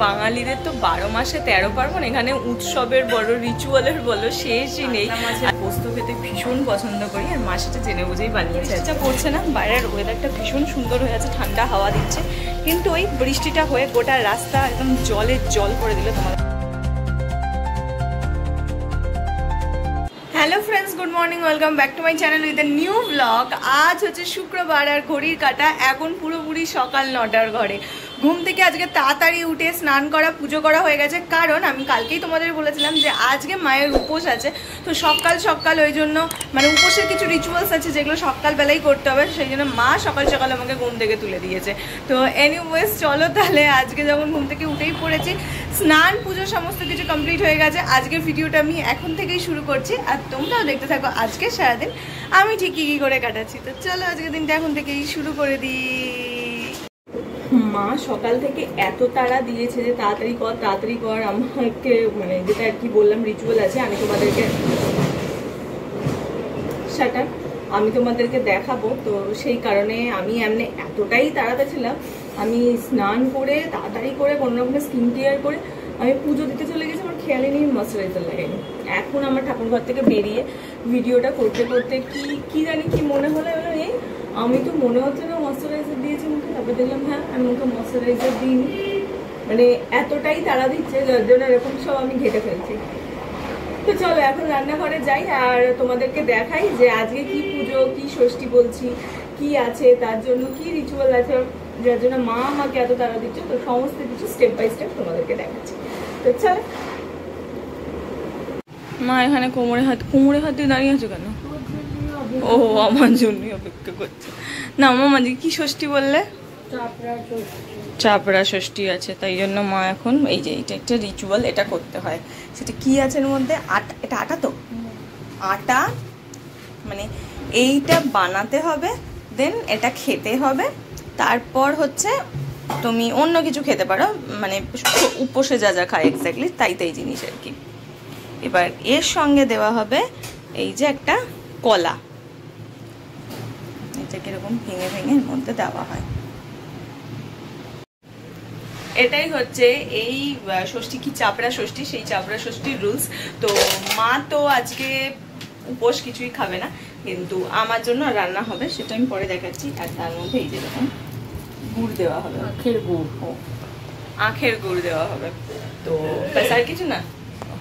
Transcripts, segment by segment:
বাঙালিদের তো 12 মাসে 13 পার্বণ, এখানে উৎসবের বড় রিচুয়ালের বলো শেষই নেই। পোস্ত খেতে ভীষণ পছন্দ করি, আর মা সেটা জেনে বুঝেই বানিয়েছে। এটা পড়ছে না, বাইরের ওয়েদারটা ভীষণ সুন্দর হয়ে আছে, ঠান্ডা হাওয়া দিচ্ছে, কিন্তু ওই বৃষ্টিটা হয়ে গোটা রাস্তা একদম জলে জল করে দিল তোমার। Hello friends, good morning, welcome back to my channel with a new blog. আজ হচ্ছে শুক্রবার, আর ঘড়ির কাঁটা এখন পুরোপুরি সকাল 9টার ঘরে। ঘুম থেকে আজকে তাড়াতাড়ি উঠে স্নান করা, পুজো করা হয়ে গেছে, কারণ আমি কালকেই তোমাদের বলেছিলাম যে আজকে মায়ের উপোস আছে। তো সকাল সকাল ওই জন্য মানে উপোসের কিছু রিচুয়ালস আছে যেগুলো সকালবেলাই করতে হবে, সেই জন্য মা সকাল সকাল আমাকে ঘুম থেকে তুলে দিয়েছে। তো এনিওয়েজ চলো তাহলে, আজকে যখন ঘুম থেকে উঠেই পড়েছি, স্নান পুজো সমস্ত কিছু কমপ্লিট হয়ে গেছে, আজকের ভিডিওটা আমি এখন থেকেই শুরু করছি, আর তোমরাও দেখতে থাকো আজকে সারাদিন আমি ঠিক কী করে কাটাচ্ছি। তো চলো আজকের দিনটা এখন থেকেই শুরু করে দিই। মা সকাল থেকে এত তাড়া দিয়েছে যে তাড়াতাড়ি কর আমাকে, মানে যেটা আর কি বললাম রিচুয়াল আছে, আমি তোমাদেরকে দেখাবো। তো সেই কারণে আমি এমনি এতটাই তাড়াতে ছিলাম, আমি স্নান করে তাড়াতাড়ি করে কোনো রকমের স্কিন কেয়ার করে আমি পুজো দিতে চলে গেছি, আমার খেয়ালই নেই ময়শ্চারাইজার লাগাইনি। এখন আমার ঠাকুর ঘর থেকে বেরিয়ে ভিডিওটা করতে করতে কি জানি কি মনে হলো, এই আমি তো মনে হচ্ছে না ময়শ্চারাইজার দিয়েছি মুখে, তারপরে দেখলাম হ্যাঁ আমি মুখে ময়শ্চারাইজার দিইনি। মানে এতটাই তাড়া দিচ্ছে যার জন্য এরকম সব আমি ঘেটে ফেলছি। তো চলো এখন রান্নাঘরে যাই আর তোমাদেরকে দেখাই যে আজকে কি পুজো, কি ষষ্ঠী বলছি, কি আছে, তার জন্য কি রিচুয়াল আছে, যার জন্য মা আমাকে এত তাড়া দিচ্ছে। তো সমস্ত কিছু স্টেপ বাই স্টেপ তোমাদেরকে দেখাচ্ছি। তো চলো। মা এখানে কোমরে হাত দিয়ে দাঁড়িয়ে আছো কেন? ও আমার জন্যই অপেক্ষা করছে। না মামা কি ষষ্ঠী বললে? চাপড়া ষষ্ঠী আছে, তাই জন্য মা এখন এই যে এটা একটা রিচুয়াল, এটা করতে হয়। সেটা কি আছে এর মধ্যে? আটা, এটা আটা তো আটা, মানে এইটা বানাতে হবে, দেন এটা খেতে হবে, তারপর হচ্ছে তুমি অন্য কিছু খেতে পারো, মানে উপোসে যা যা খায় এক্স্যাক্টলি তাই জিনিস আর কি। এবার এর সঙ্গে দেওয়া হবে এই যে একটা কলা, এটা কিরকম ভেঙে ভেঙে এর মধ্যে দেওয়া হয়। এটাই হচ্ছে এই ষষ্ঠী, কি চাপড়া ষষ্ঠী, সেই চাপড়া ষষ্ঠীর রুলস। তো মা তো আজকে উপোস কিছুই খাবে না, কিন্তু আমার জন্য রান্না হবে, সেটা আমি পরে দেখাচ্ছি। আর তার মধ্যে এই যে দেখুন গুড় দেওয়া হবে, আখের গুড় দেওয়া হবে। তো ব্যাস আর কিছু না,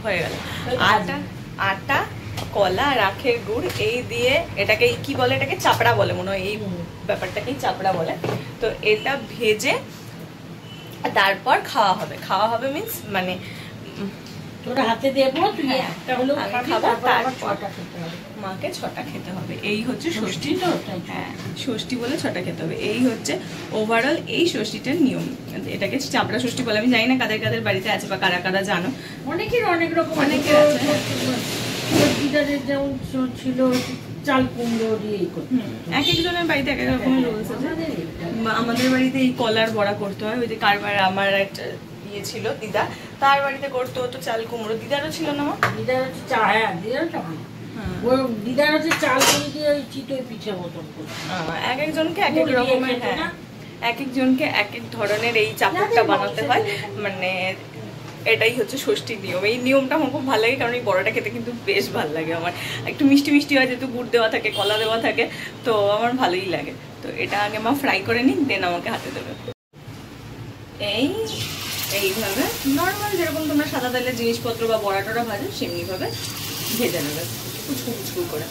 হয়ে গেল। আটা, কলা আর আখের গুড় এই দিয়ে এটাকে কি বলে, এটাকে চাপড়া বলে মনে হয়, এই ব্যাপারটাকেই চাপড়া বলে। তো এটা ভেজে তারপর খাওয়া হবে মিন্স মানে হাতে দেবো, মাকে 6টা খেতে হবে। এই হচ্ছে ষষ্ঠী, হ্যাঁ ষষ্ঠী বলে 6টা খেতে হবে। এই হচ্ছে ওভারঅল এই ষষ্ঠীটার নিয়ম। এটাকে চাপড়া ষষ্ঠী বলে। আমি জানি না কাদের কাদের বাড়িতে আছে বা কারা কারা জানো, অনেকের অনেক রকম, অনেকের আছে। যেমন ছিল চাল কুমড়ো দিয়ে, এক একজনের বাড়িতে এক এক রকমের রুলস আছে। আমাদের বাড়িতে এই কলার বড়া করতে হয়, ওই যে কারবার আমার একটা ইয়ে ছিল দিদা, তার বাড়িতে করতে হতো চাল কুমড়ো। দিদারও ছিল না, দিদার হচ্ছে চাল দিয়ে ওই চিতই পিঠে মতন। এক একজনকে এক এক রকমের, হ্যাঁ এক একজনকে এক এক ধরনের এই চাপড়টা বানাতে হয়। মানে এটাই হচ্ছে ষষ্ঠীর নিয়ম। এই নিয়মটা আমার খুব ভালো লাগে, কারণ এই বড়াটা খেতে কিন্তু বেশ ভালো লাগে আমার। একটু মিষ্টি মিষ্টি হয়, যেহেতু গুড় দেওয়া থাকে, কলা দেওয়া থাকে, তো আমার ভালোই লাগে। তো এটা আগে মা ফ্রাই করে নিক, দেন আমাকে হাতে দেবে। এইভাবে নর্মাল যেরকম তোমরা সাদা তেলের জিনিসপত্র বা বড়া টড়া ভাজো সেমনিভাবে ভেজে নেবে কুচকু করে।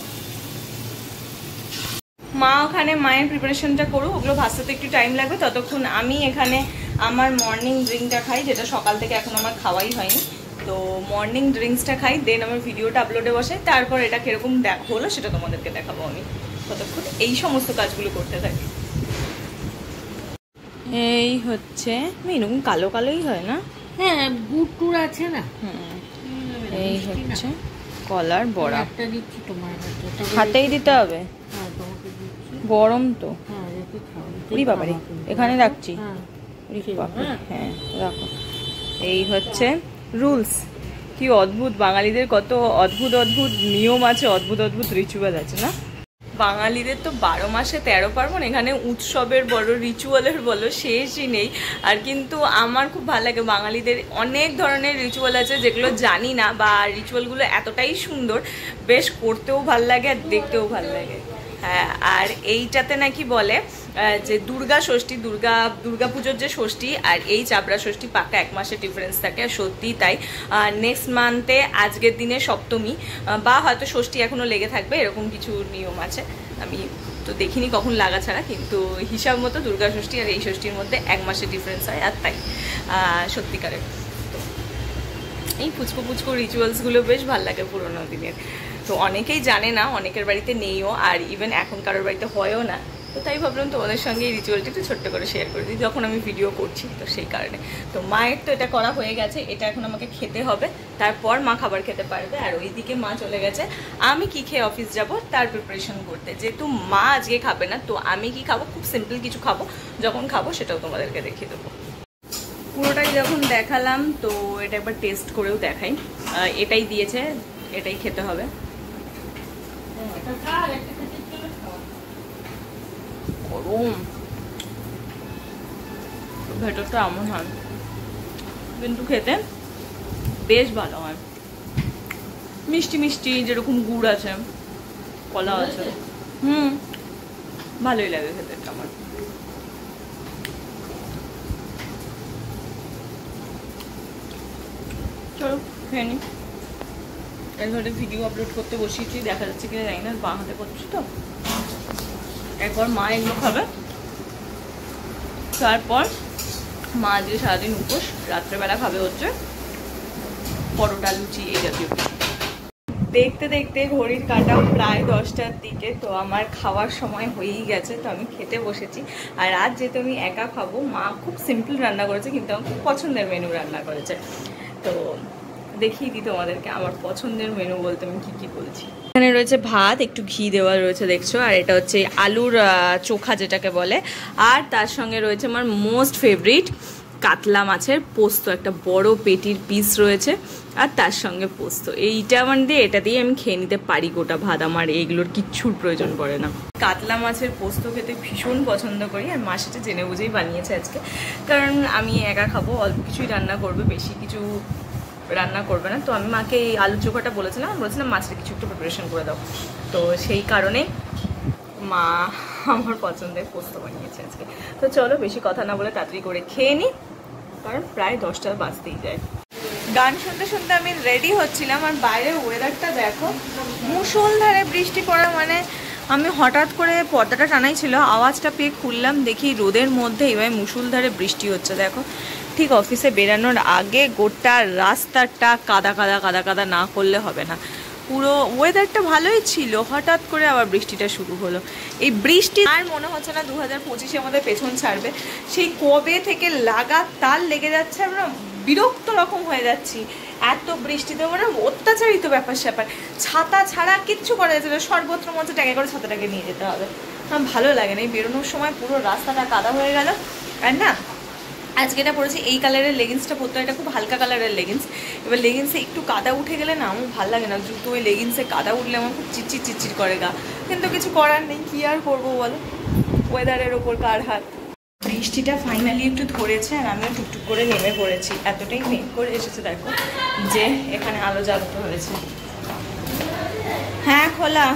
মা ওখানে মায়ের প্রিপারেশনটা করুক, ওগুলো ভাজতে একটু টাইম লাগবে। ততক্ষণ আমি এখানে আমার মর্নিং ড্রিঙ্কটা খাই, যেটা সকাল থেকে এখন আমার খাওয়াই হয়নি। তো মর্নিং ড্রিঙ্কসটা খাই, দেন আমার ভিডিওটা আপলোডে বসে, তারপর এটা কিরকম হলো সেটা তোমাদেরকে দেখাবো। আমি ততক্ষণ এই সমস্ত কাজগুলো করতে থাকি। এই হচ্ছে এরকম কালো কালোই হয় না, হ্যাঁ গুড় টুড় আছে না। এই হচ্ছে কলার বড়া, হাতেই দিতে হবে, গরম তো। বাবারে এখানে রাখছি, হ্যাঁ রাখো। এই হচ্ছে রুলস। কি অদ্ভুত, বাঙালিদের কত অদ্ভুত অদ্ভুত নিয়ম আছে, অদ্ভুত অদ্ভুত রিচুয়াল আছে না। বাঙালিদের তো 12 মাসে 13 পার্বণ, এখানে উৎসবের বড় রিচুয়ালের বলো শেষই নেই। আর কিন্তু আমার খুব ভালো লাগে, বাঙালিদের অনেক ধরনের রিচুয়াল আছে যেগুলো জানি না, বা রিচুয়ালগুলো এতটাই সুন্দর, বেশ করতেও ভাল লাগে আর দেখতেও ভাল লাগে। হ্যাঁ, আর এইটাতে নাকি বলে যে দুর্গা ষষ্ঠী, দুর্গা পুজোর যে ষষ্ঠী আর এই চাবড়া ষষ্ঠী পাক্কা 1 মাসের ডিফারেন্স থাকে, আর সত্যিই তাই। নেক্সট মান্থে আজকের দিনে সপ্তমী বা হয়তো ষষ্ঠী এখনও লেগে থাকবে, এরকম কিছু নিয়ম আছে। আমি তো দেখিনি কখন লাগা ছাড়া, কিন্তু হিসাব মতো দুর্গা ষষ্ঠী আর এই ষষ্ঠীর মধ্যে 1 মাসের ডিফারেন্স হয়, আর তাই সত্যিকারের তো এই পুচকো পুচকো রিচুয়ালসগুলো বেশ ভালো লাগে পুরোনো দিনের। তো অনেকেই জানে না, অনেকের বাড়িতে নেইও, আর ইভেন এখন কারোর বাড়িতে হয়ও না। তো তাই ভাবলাম তোমাদের সঙ্গে এই রিচুয়ালটি একটু ছোট্ট করে শেয়ার করে দিই যখন আমি ভিডিও করছি, তো সেই কারণে। তো মায়ের তো এটা করা হয়ে গেছে, এটা এখন আমাকে খেতে হবে, তারপর মা খাবার খেতে পারবে। আর ওইদিকে মা চলে গেছে আমি কি খেয়ে অফিস যাব তার প্রিপারেশন করতে। যেহেতু মা আজকে খাবে না, তো আমি কি খাবো, খুব সিম্পল কিছু খাবো, যখন খাবো সেটাও তোমাদেরকে দেখিয়ে দেবো। পুরোটাই যখন দেখালাম, তো এটা একবার টেস্ট করেও দেখাই। এটাই দিয়েছে, এটাই খেতে হবে। গরম, ভেতরটা এমন হয় কিন্তু খেতে বেশ ভালো হয়, মিষ্টি মিষ্টি, যেরকম গুড় আছে, কলা আছে, ভালোই লাগে খেতে আমার। চলো খেয়ে নি। এরপরে ভিডিও আপলোড করতে বসিয়েছি, দেখা যাচ্ছে কিনা জানি না, বাঁ হাতে করছি তো। একবার মা এগুলো খাবে, তারপর মা আজকে সারাদিন উপোস, রাত্রেবেলা খাবে হচ্ছে পরোটা, লুচি, এই জাতীয়। দেখতে দেখতে ঘড়ির কাঁটাও প্রায় 10টার দিকে, তো আমার খাওয়ার সময় হয়েই গেছে। তো আমি খেতে বসেছি। আর আজ যেহেতু আমি একা খাবো, মা খুব সিম্পল রান্না করেছে, কিন্তু আমার খুব পছন্দের মেনু রান্না করেছে। তো দেখিয়ে দিই তোমাদেরকে আমার পছন্দের মেনু বলতে আমি কি কি বলছি। এখানে রয়েছে ভাত, একটু ঘি দেওয়া রয়েছে দেখছো, আর এটা হচ্ছে আলুর চোখা যেটাকে বলে, আর তার সঙ্গে রয়েছে আমার মোস্ট ফেভারিট কাতলা মাছের পোস্ত, একটা বড় পেটির পিস রয়েছে, আর তার সঙ্গে পোস্ত। এইটা মানে এটা দিয়ে আমি খেয়ে নিতে পারি গোটা ভাত, আমার এইগুলোর কিচ্ছুর প্রয়োজন পড়ে না। কাতলা মাছের পোস্ত খেতে ভীষণ পছন্দ করি, আর মা সেটা জেনে বুঝেই বানিয়েছে আজকে, কারণ আমি একা খাবো, অল্প কিছুই রান্না করবে, বেশি কিছু রান্না করবে না। তো আমি মাকে এই আলু চোখাটা বলেছিলাম মাছের কিছু একটু প্রিপারেশন করে দাও, তো সেই কারণে মা আমার পছন্দের পোস্ত বানিয়েছে আজকে। তো চলো বেশি কথা না বলে তাড়াতাড়ি করে খেয়ে নিই, কারণ প্রায় 10টা বাজতেই যায়। গান শুনতে শুনতে আমি রেডি হচ্ছিলাম, আর বাইরের ওয়েদারটা দেখো, মুষলধারে বৃষ্টি পড়া। মানে আমি হঠাৎ করে পর্দাটা টানাই ছিল, আওয়াজটা পেয়ে খুললাম, দেখি রোদের মধ্যে এভাবে মুষলধারে বৃষ্টি হচ্ছে। দেখো ঠিক অফিসে বেরানোর আগে গোটা রাস্তাটা কাদা কাদা কাদা কাদা না করলে হবে না। পুরো ওয়েদারটা ভালোই ছিল, হঠাৎ করে আবার বৃষ্টিটা শুরু হলো। এই বৃষ্টি আর মনে হচ্ছে না 2025-এ আমাদের পেছন ছাড়বে। সেই কবে থেকে লাগাতার লেগে যাচ্ছে, আমরা বিরক্ত রকম হয়ে যাচ্ছি এত বৃষ্টিতে, মানে অত্যাচারিত ব্যাপার স্যাপার। ছাতা ছাড়া কিচ্ছু করা যাচ্ছে না, সর্বত্র মধ্যে ট্যাগে করে ছাতাটাকে নিয়ে যেতে হবে। আমার ভালো লাগে না, এই বেরোনোর সময় পুরো রাস্তাটা কাদা হয়ে গেল। আর না, আজকে এটা পরেছি এই কালারের লেগিংসটা পরতে, এটা খুব হালকা কালারের লেগিংস। এবার লেগিংসে একটু কাদা উঠে গেলে না আমার ভালো লাগে না, জুতো ওই লেগিংসে কাদা উঠলে আমার খুব চিচির চিচির করে গা, কিন্তু কিছু করার নেই, কি আর করবো বলো, ওয়েদারের ওপর কার হাত। বৃষ্টিটা ফাইনালি একটু ধরেছে, আর আমিও টুকটুক করে নেমে পড়েছি। এতটাই মেঘ করে এসেছে দেখো, যে এখানে আলো জ্বালাতে হয়েছে। হ্যাঁ খোলা,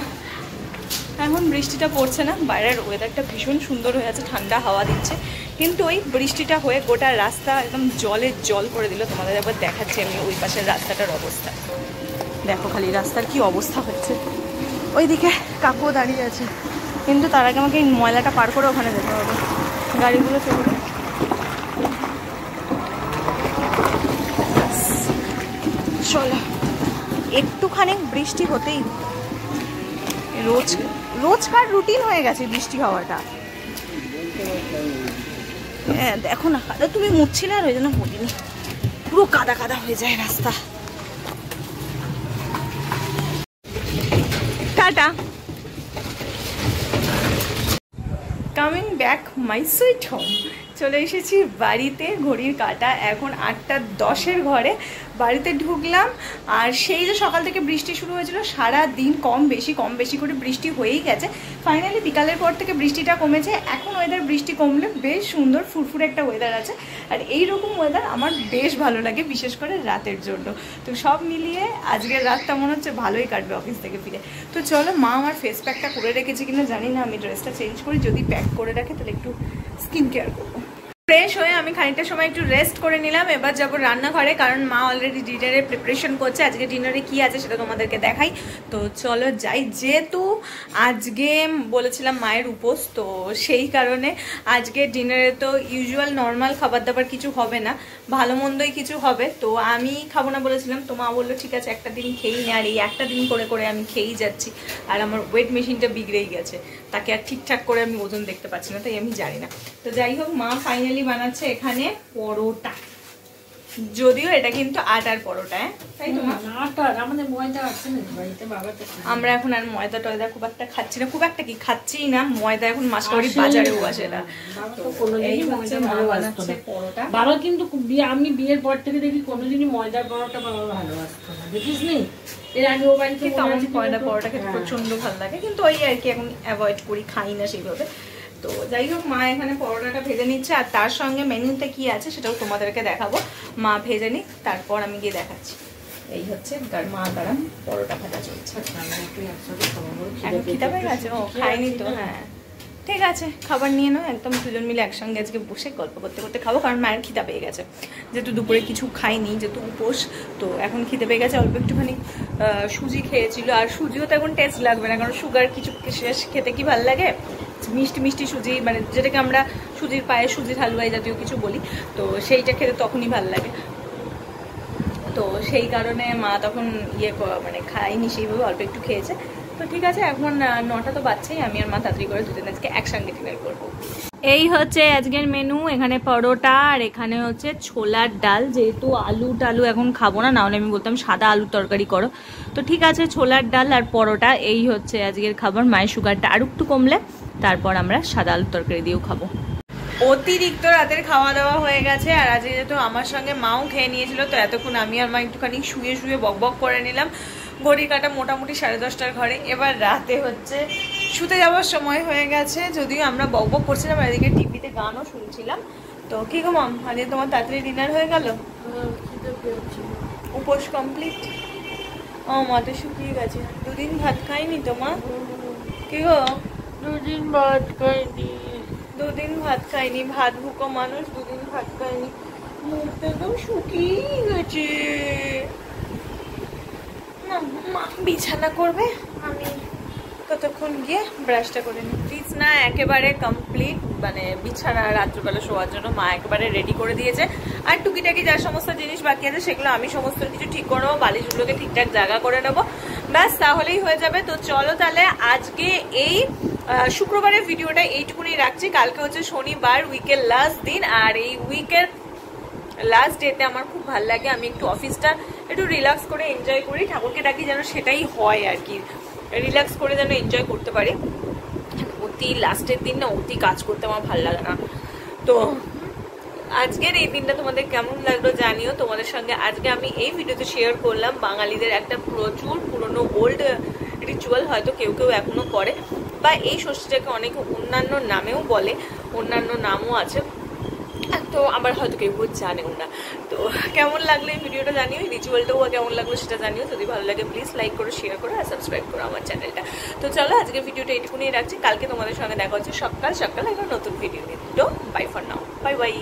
এখন বৃষ্টিটা পড়ছে না, বাইরের ওয়েদারটা ভীষণ সুন্দর হয়ে আছে, ঠান্ডা হাওয়া দিচ্ছে, কিন্তু ওই বৃষ্টিটা হয়ে গোটা রাস্তা একদম জলে জল করে দিল। তোমাদের একবার দেখাচ্ছি আমি ওই পাশের রাস্তাটার অবস্থা, দেখো খালি রাস্তার কি অবস্থা হচ্ছে। ওইদিকে কাকু দাঁড়িয়ে আছে, কিন্তু তার আগে আমাকে এই ময়লাটা পার করে ওখানে যেতে হবে, গাড়িগুলো চলবে। চলো, একটুখানি বৃষ্টি হতেই রোজকার রুটিন হয়ে গেছে বৃষ্টি হওয়াটা। হ্যাঁ দেখো না, কাদা তুমি মুছছিলে, আর ওই জন্য বলিনি, পুরো কাদা কাদা হয়ে যায় রাস্তা। Tata, coming back my sweet home. চলে এসেছি বাড়িতে। ঘড়ির কাঁটা এখন 8:10 ঘরে। বাড়িতে ঢুকলাম আর সেই যে সকাল থেকে বৃষ্টি শুরু হয়েছিল, সারা দিন কম বেশি করে বৃষ্টি হয়েই গেছে। ফাইনালি বিকালের পর থেকে বৃষ্টিটা কমেছে। এখন ওয়েদার বৃষ্টি কমলে বেশ সুন্দর ফুরফুরে একটা ওয়েদার আছে। আর এইরকম ওয়েদার আমার বেশ ভালো লাগে, বিশেষ করে রাতের জন্য। তো সব মিলিয়ে আজকের রাতটা মনে হচ্ছে ভালোই কাটবে অফিস থেকে ফিরে। তো চলো, মা আমার ফেস প্যাকটা করে রেখেছে কিনা জানি না, আমি ড্রেসটা চেঞ্জ করি। যদি প্যাক করে রাখে তাহলে একটু স্কিন কেয়ার করবো। ফ্রেশ হয়ে আমি খানিকটা সময় একটু রেস্ট করে নিলাম। এবার যাবো রান্নাঘরে, কারণ মা অলরেডি ডিনারের প্রিপারেশন করছে। আজকে ডিনারে কি আছে সেটা তোমাদেরকে দেখাই। তো চলো যাই। যেহেতু আজকে বলেছিলাম মায়ের উপোস, তো সেই কারণে আজকে ডিনারে তো ইউজুয়াল নর্মাল খাবার দাবার কিছু হবে না, ভালো মন্দই কিছু হবে। তো আমি খাবো না বলেছিলাম, তো মা বললো ঠিক আছে একটা দিন খেয়েই নে। আর এই একটা দিন করে করে আমি খেয়েই যাচ্ছি। আর আমার ওয়েট মেশিনটা বিগড়েই গেছে, তাকে আর ঠিকঠাক করে আমি ওজন দেখতে পাচ্ছি না, তাই আমি জানি না। তো যাই হোক, মা ফাইনালি বানাচ্ছে এখানে পরোটা। যদিও এটা কিন্তু আটার পরোটা, তাই তো আমাদের ময়দা আছে না বাড়িতে, বাবাটা আমরা এখন আর ময়দা টয়দা খুব একটা খাচ্ছি না, খুব একটা কি খাচ্ছি না। ময়দা এখন মাসকাবাড়ি বাজারেও আসে না। বাবা কিন্তু আমি বিয়ের পর থেকে দেখি কোনোদিনই ময়দার পরোটা বাবা ভালোবাসতো না, দেখিস নি? এর আগে ও বাড়িতে ময়দা পরোটা খেতে প্রচন্ড ভালো লাগে, কিন্তু ওই আর কি এখন অ্যাভয়েড করি, খাই না সেইভাবে। তো যাই হোক, মা এখানে পরোটাটা ভেজে নিচ্ছে। আর তার সঙ্গে মেনুতে কি আছে সেটাও তোমাদেরকে দেখাবো। মা ভেজে নিক, তারপর আমি গিয়ে দেখাচ্ছি। এই হচ্ছে মা গরম পরোটা ভাজা চলছে। এখন খিদে পেয়ে গেছে? ও খাইনি তো। হ্যাঁ ঠিক আছে, খাবার নিয়ে নাও। একদম দুজন মিলে একসঙ্গে আজকে বসে গল্প করতে করতে খাবো, কারণ মায়ের খিদে পেয়ে গেছে। যেহেতু দুপুরে কিছু খাইনি, যেহেতু উপোস, তো এখন খিদে পেয়ে গেছে। অল্প একটুখানি সুজি খেয়েছিল, আর সুজিও তো এখন টেস্ট লাগবে না, কারণ সুগার কিছু শেষ খেতে কি ভালো লাগে, মিষ্টি মিষ্টি সুজি, মানে যেটাকে আমরা সুজির পায়ে সুজির হালুয়াই জাতীয় কিছু বলি, তো সেইটা খেতে তখনই ভালো লাগে। তো সেই কারণে মা তখন মানে খাইনি সেইভাবে, অল্প একটু খেয়েছে। তো ঠিক আছে, এখন 9টা তো বাজছেই, আমি আর মা তাড়াতাড়ি করে দুদিন আজকে একসঙ্গে ডিনার করবো। এই হচ্ছে আজকের মেনু। এখানে পরোটা, আর এখানে হচ্ছে ছোলার ডাল। যেহেতু আলু টালু এখন খাবো না, নাহলে আমি বলতাম সাদা আলুর তরকারি করো। তো ঠিক আছে, ছোলার ডাল আর পরোটা, এই হচ্ছে আজকের খাবার। মায়ের সুগারটা আর একটু কমলে তারপর আমরা সাদা আলুর তরকারি দিয়েও খাবো। অতিরিক্ত রাতের খাওয়া দাওয়া হয়ে গেছে, আর আজকে যেহেতু আমার সঙ্গে মাও খেয়ে নিয়েছিল, তো এতক্ষণ আমি আর মা একটুখানি শুয়ে শুয়ে বক বক করে নিলাম। ঘড়ির কাঁটা মোটামুটি 10:30 ঘরে। এবার রাতে হচ্ছে শুতে যাওয়ার সময় হয়ে গেছে, যদিও আমরা বক বক করছিলাম আর এদিকে টিভিতে গানও শুনছিলাম। তো কি গো মাম, আজকে তোমার তাড়াতাড়ি ডিনার হয়ে গেল? উপোস কমপ্লিট? ও মাথা শুকিয়ে গেছে। 2 দিন ভাত খাইনি তো মা? কি গো? 2 দিন ভাত খাইনি। 2 দিন ভাত খাইনি, ভাত ভুকো মানুষ, 2 দিন ভাত খাইনি। মুখটা একদম শুকিয়ে গেছে। মা বিছানা করবে, আমি ততক্ষণ গিয়ে ব্রাশটা করে নিই। প্লিজ না একেবারে কমপ্লিট, মানে বিছানা রাত্রিবেলা শোয়ার জন্য মা একেবারে রেডি করে দিয়েছে। আর টুকিটাকি যা সমস্ত জিনিস বাকি আছে সেগুলো আমি সমস্ত কিছু ঠিক করে নেবো, বালিশগুলোকে ঠিকঠাক জায়গা করে নেবো, ব্যাস তাহলেই হয়ে যাবে। তো চলো তাহলে আজকে এই শুক্রবারের ভিডিওটা এইটুকুনি রাখছি। কালকে হচ্ছে শনিবার, উইকের লাস্ট দিন। আর এই উইকের লাস্ট ডেতে আমার খুব ভালো লাগে, আমি একটু অফিসটা একটু রিল্যাক্স করে এনজয় করি। ঠাকুরকে ডাকি যেন সেটাই হয় আর কি, রিল্যাক্স করে যেন এনজয় করতে পারি। অতি লাস্টের দিন না অতি কাজ করতে আমার ভালো লাগে না। তো আজকের এই দিনটা তোমাদের কেমন লাগলো জানিও। তোমাদের সঙ্গে আজকে আমি এই ভিডিওতে শেয়ার করলাম বাঙালিদের একটা প্রচুর পুরনো ওল্ড রিচুয়াল, হয়তো কেউ কেউ এখনো করে, বা এই ষষ্ঠীটাকে অনেকে অন্যান্য নামেও বলে, অন্যান্য নামও আছে, তো আবার হয়তো কেউ জানেও না। তো কেমন লাগলো এই ভিডিওটা জানিও, এই রিচুয়ালটাও কেমন লাগলো সেটা জানিও। যদি ভালো লাগে প্লিজ লাইক করো, শেয়ার করো আর সাবস্ক্রাইব করো আমার চ্যানেলটা। তো চলো আজকের ভিডিওটা এইটুকুনি রাখছি। কালকে তোমাদের সঙ্গে দেখা হচ্ছে সকাল সকাল একটা নতুন ভিডিও নিয়ে। তো bye for now, bye by.